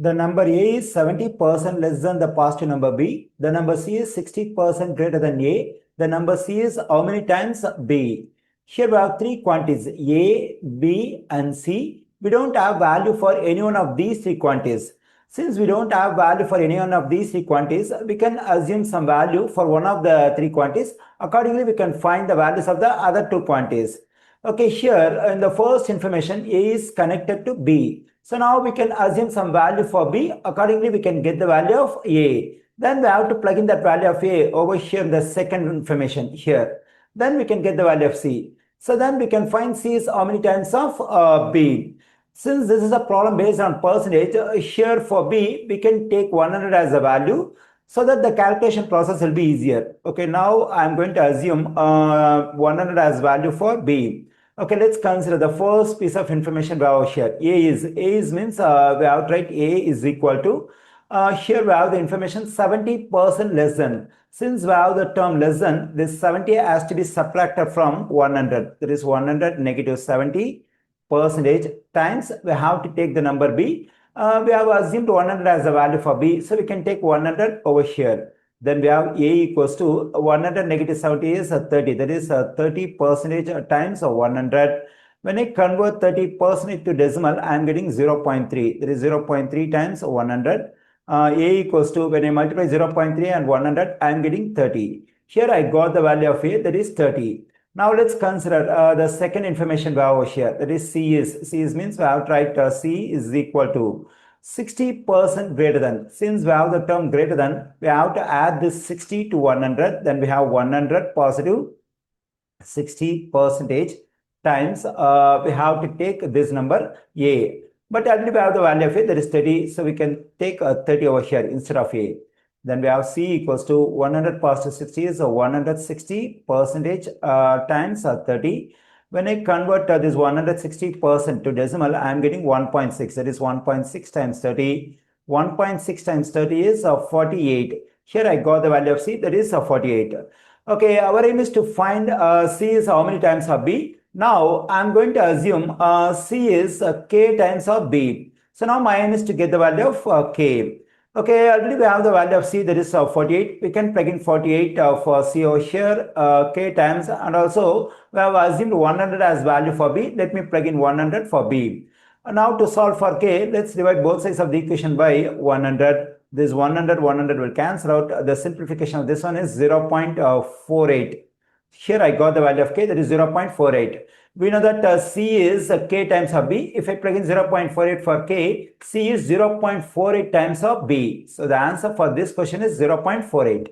The number A is 70% less than the positive number B. The number C is 60% greater than A. The number C is how many times B? Here we have three quantities A, B and C. We don't have value for any one of these three quantities. Since we don't have value for any one of these three quantities, we can assume some value for one of the three quantities. Accordingly, we can find the values of the other two quantities. Okay, here in the first information, A is connected to B. So now we can assume some value for B. Accordingly, we can get the value of A. Then we have to plug in that value of A over here in the second information here. Then we can get the value of C. So then we can find C is how many times of B. Since this is a problem based on percentage, here for B, we can take 100 as a value so that the calculation process will be easier. Okay, now I'm going to assume 100 as value for B. Okay, let's consider the first piece of information we have here. A is means we have to write A is equal to, here we have the information 70% less than. Since we have the term less than, this 70 has to be subtracted from 100. That is 100 negative 70 percentage times we have to take the number B. We have assumed 100 as a value for B, so we can take 100 over here. Then we have A equals to 100 negative 70 is 30. That is 30% times 100. When I convert 30% to decimal, I am getting 0.3. That is 0.3 times 100. A equals to, when I multiply 0.3 and 100, I am getting 30. Here I got the value of A, that is 30. Now let's consider the second information we have over here. That is C is means we have to write C is equal to 60% greater than. Since we have the term greater than, we have to add this 60 to 100. Then we have 100 positive 60% times we have to take this number A. But already we have the value of A, that is 30. So we can take 30 over here instead of A. Then we have C equals to 100 positive 60 is 160% times 30. When I convert this 160% to decimal, I am getting 1.6. That is 1.6 times 30. 1.6 times 30 is 48. Here I got the value of C, that is 48. Okay, our aim is to find C is how many times of B. Now I am going to assume C is K times of B. So now my aim is to get the value of K. Okay, already we have the value of C, that is 48. We can plug in 48 for C over here, K times, and also we have assumed 100 as value for B. Let me plug in 100 for B. Now to solve for K, let's divide both sides of the equation by 100. This 100 will cancel out. The simplification of this one is 0.48. Here I got the value of K, that is 0.48. We know that C is K times of B. If I plug in 0.48 for K, C is 0.48 times of B. So the answer for this question is 0.48.